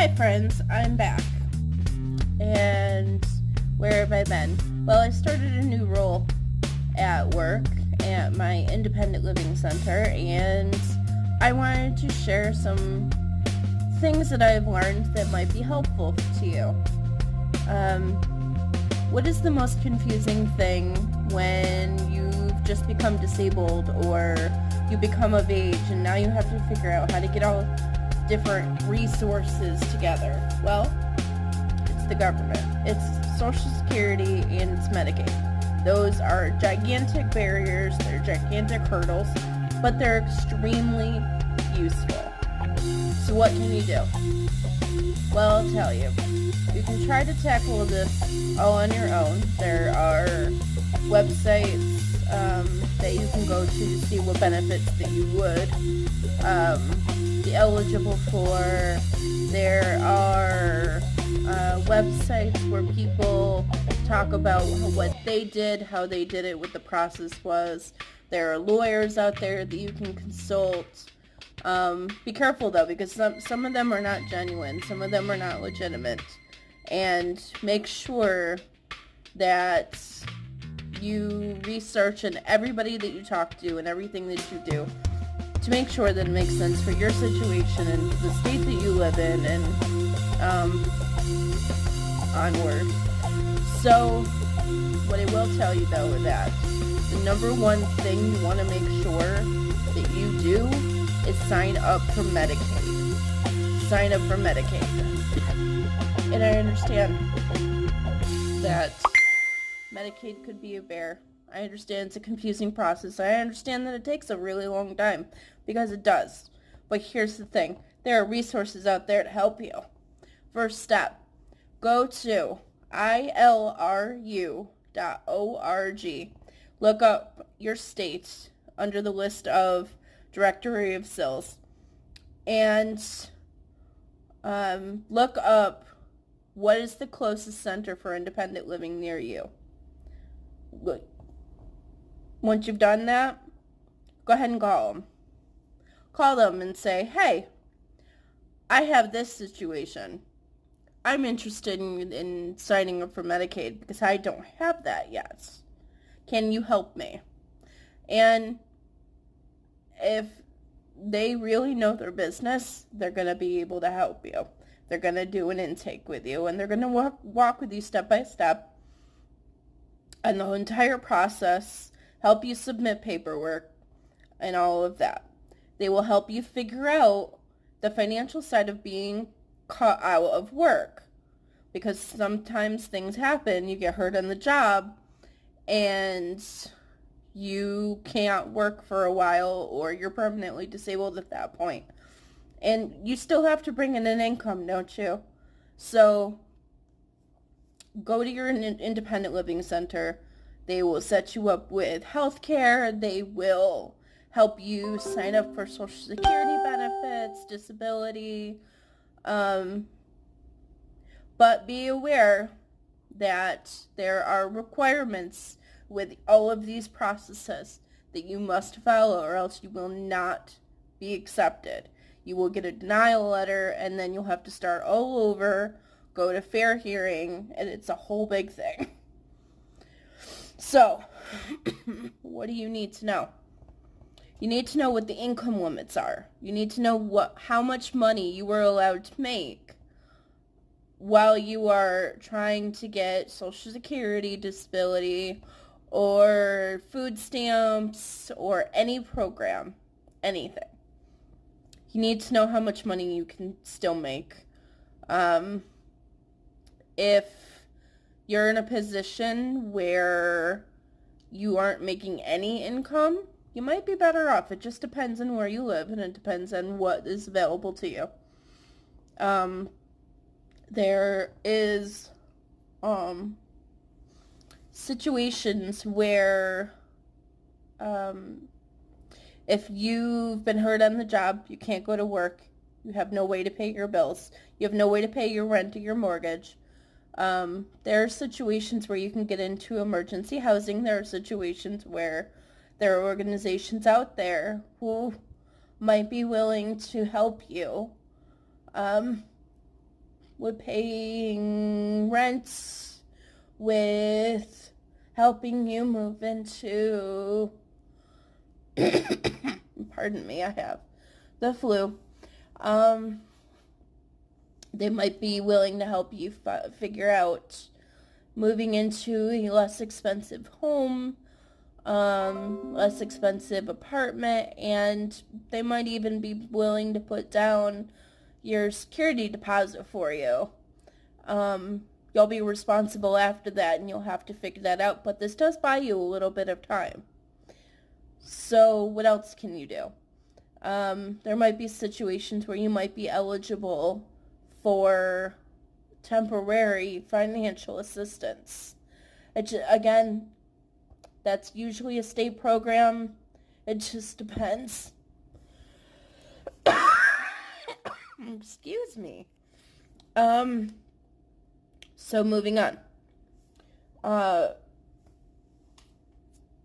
Hi friends, I'm back. And where have I been? Well, I started a new role at work at my independent living center, and I wanted to share some things that I've learned that might be helpful to you. What is the most confusing thing when you've just become disabled or you become of age and now you have to figure out how to get all different resources together? Well, it's the government. It's Social Security and it's Medicaid. Those are gigantic barriers, they're gigantic hurdles, but they're extremely useful. So what can you do? Well, I'll tell you. You can try to tackle this all on your own. There are websites that you can go to see what benefits that you would be eligible for. There are websites where people talk about what they did, how they did it, what the process was. There are lawyers out there that you can consult. Be careful though, because some of them are not genuine. Some of them are not legitimate. And make sure that you research and everybody that you talk to and everything that you do to make sure that it makes sense for your situation and the state that you live in and onward. So what I will tell you though is that the number one thing you want to make sure that you do is sign up for Medicaid. Sign up for Medicaid. And I understand that Medicaid could be a bear. I understand it's a confusing process. I understand that it takes a really long time, because it does. But here's the thing. There are resources out there to help you. First step, go to ilru.org. Look up your state under the list of Directory of Sills. And look up what is the closest center for independent living near you. Once you've done that, go ahead and call them. Call them and say, hey, I have this situation. I'm interested in signing up for Medicaid because I don't have that yet. Can you help me? And if they really know their business, they're going to be able to help you. They're going to do an intake with you, and they're going to walk with you step by step and the entire process, help you submit paperwork and all of that. They will help you figure out the financial side of being caught out of work, because sometimes things happen. You get hurt on the job and you can't work for a while, or you're permanently disabled at that point. And you still have to bring in an income, don't you? So go to your independent living center. They will set you up with health care. They will help you sign up for Social Security benefits, disability. But be aware that there are requirements with all of these processes that you must follow, or else you will not be accepted. You will get a denial letter, and then you'll have to start all over, go to fair hearing, and it's a whole big thing. So, what do you need to know? You need to know what the income limits are. You need to know how much money you are allowed to make while you are trying to get Social Security, disability, or food stamps, or any program, anything. You need to know how much money you can still make. If you're in a position where you aren't making any income, you might be better off. It just depends on where you live, and it depends on what is available to you. There is situations where if you've been hurt on the job, you can't go to work, you have no way to pay your bills, you have no way to pay your rent or your mortgage. There are situations where you can get into emergency housing. There are situations where there are organizations out there who might be willing to help you. with paying rents, with helping you move into, pardon me, I have the flu. They might be willing to help you figure out moving into a less expensive home, less expensive apartment, and they might even be willing to put down your security deposit for you. You'll be responsible after that, and you'll have to figure that out, but this does buy you a little bit of time. So what else can you do? There might be situations where you might be eligible for temporary financial assistance. Again, that's usually a state program. It just depends. Excuse me. So moving on.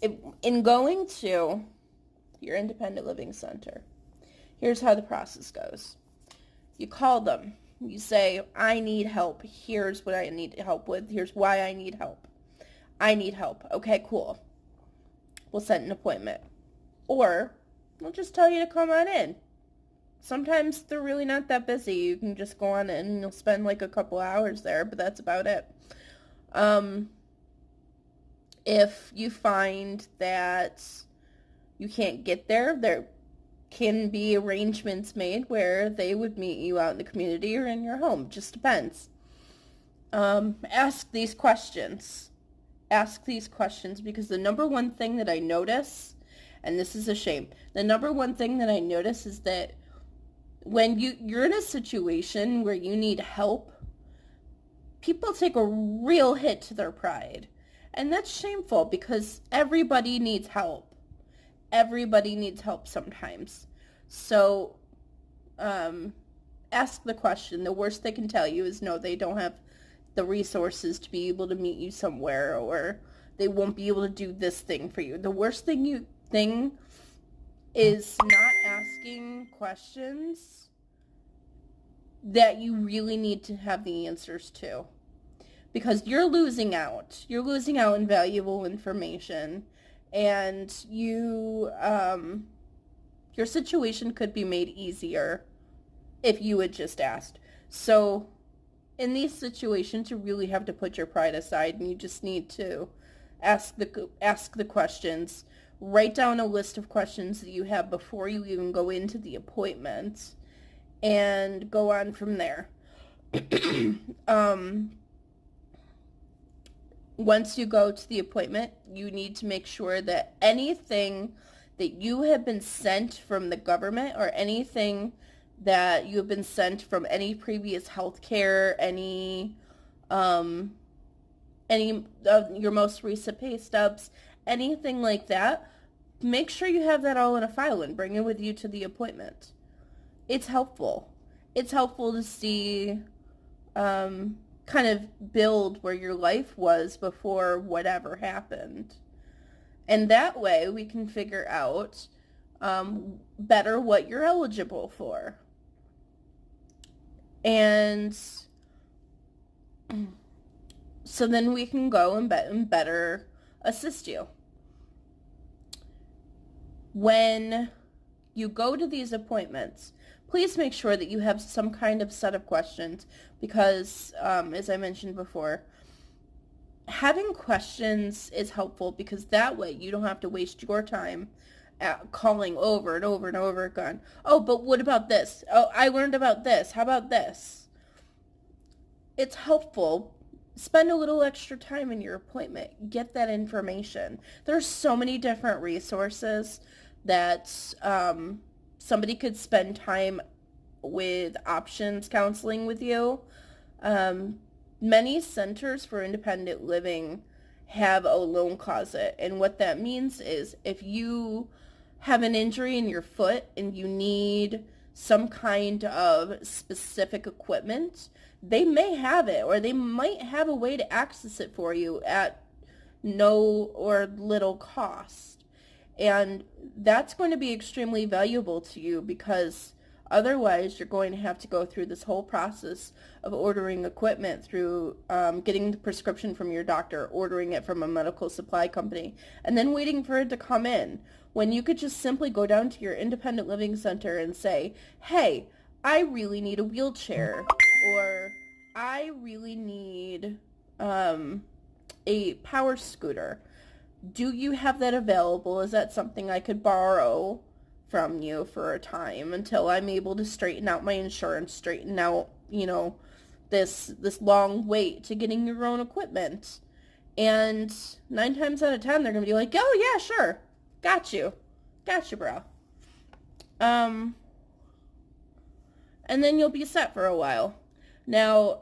In going to your independent living center, here's how the process goes. You call them. You say, I need help. Here's what I need help with. Here's why I need help. I need help. Okay, cool. We'll set an appointment. Or we'll just tell you to come on in. Sometimes they're really not that busy. You can just go on in and you'll spend like a couple hours there, but that's about it. If you find that you can't get there can be arrangements made where they would meet you out in the community or in your home. Just depends. Ask these questions. Ask these questions because the number one thing that I notice, and this is a shame, the number one thing that I notice is that when you're in a situation where you need help, people take a real hit to their pride. And that's shameful because everybody needs help. Everybody needs help sometimes. So, ask the question. The worst they can tell you is no, they don't have the resources to be able to meet you somewhere, or they won't be able to do this thing for you. The worst thing is not asking questions that you really need to have the answers to. Because you're losing out. You're losing out on valuable information. And your situation could be made easier if you had just asked. So in these situations, you really have to put your pride aside, and you just need to ask the questions. Write down a list of questions that you have before you even go into the appointment, and go on from there. Once you go to the appointment, you need to make sure that anything that you have been sent from the government or anything that you have been sent from any previous health care, any of your most recent pay stubs, anything like that, make sure you have that all in a file and bring it with you to the appointment. It's helpful. It's helpful to see kind of build where your life was before whatever happened. And that way we can figure out better what you're eligible for. And so then we can go and better assist you. When you go to these appointments, please make sure that you have some kind of set of questions because, as I mentioned before, having questions is helpful because that way you don't have to waste your time calling over and over and over again. Oh, but what about this? Oh, I learned about this. How about this? It's helpful. Spend a little extra time in your appointment. Get that information. There's so many different resources that somebody could spend time with options counseling with you. Many centers for independent living have a loan closet, and what that means is if you have an injury in your foot and you need some kind of specific equipment, they may have it, or they might have a way to access it for you at no or little cost. And that's going to be extremely valuable to you because Otherwise, you're going to have to go through this whole process of ordering equipment through getting the prescription from your doctor, ordering it from a medical supply company, and then waiting for it to come in, when you could just simply go down to your independent living center and say, hey, I really need a wheelchair, or I really need a power scooter. Do you have that available? Is that something I could borrow from you for a time until I'm able to straighten out my insurance, straighten out, this long wait to getting your own equipment? And 9 times out of 10, they're going to be like, oh, yeah, sure. Got you, bro. And then you'll be set for a while. Now,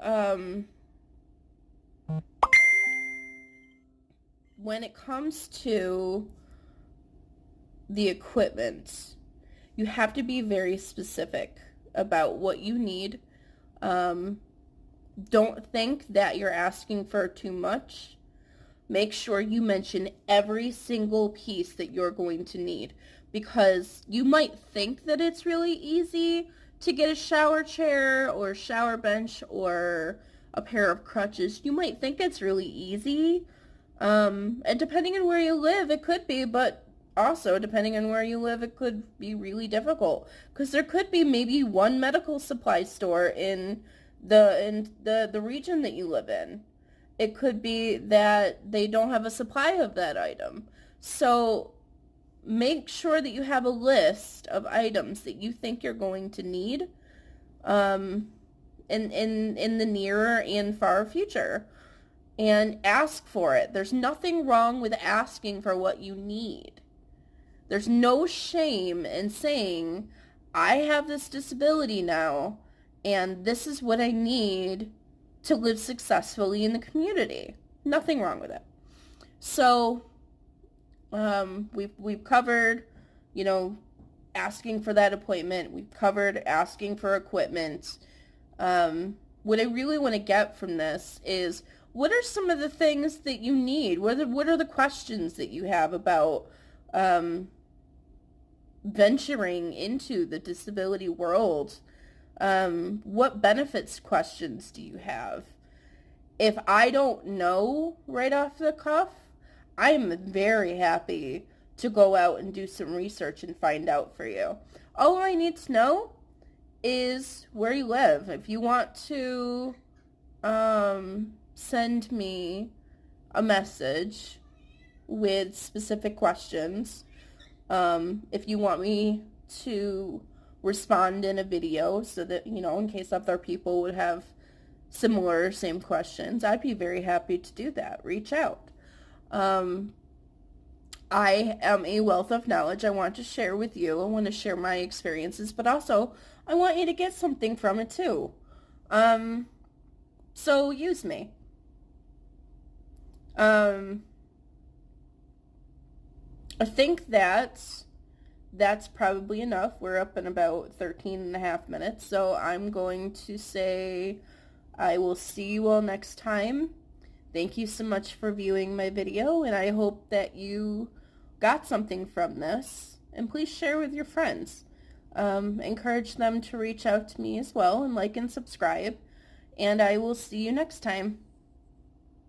when it comes to the equipment, you have to be very specific about what you need. Don't think that you're asking for too much. Make sure you mention every single piece that you're going to need, because you might think that it's really easy to get a shower chair or shower bench or a pair of crutches. You might think it's really easy. And depending on where you live, it could be, but also depending on where you live, it could be really difficult, because there could be maybe one medical supply store in the region that you live in. It could be that they don't have a supply of that item. So make sure that you have a list of items that you think you're going to need in the near and far future, and ask for it. There's nothing wrong with asking for what you need. There's no shame in saying, I have this disability now, and this is what I need to live successfully in the community. Nothing wrong with it. So, we've covered, asking for that appointment. We've covered asking for equipment. What I really want to get from this is, what are some of the things that you need? What are the questions that you have about venturing into the disability world? What benefits questions do you have? If I don't know right off the cuff, I'm very happy to go out and do some research and find out for you. All I need to know is where you live. If you want to send me a message with specific questions, if you want me to respond in a video so that, in case other people would have same questions, I'd be very happy to do that. Reach out. I am a wealth of knowledge. I want to share with you. I want to share my experiences, but also I want you to get something from it too. So use me. I think that's probably enough. We're up in about 13 and a half minutes, so I'm going to say I will see you all next time. Thank you so much for viewing my video, and I hope that you got something from this. And please share with your friends. Encourage them to reach out to me as well, and like and subscribe. And I will see you next time.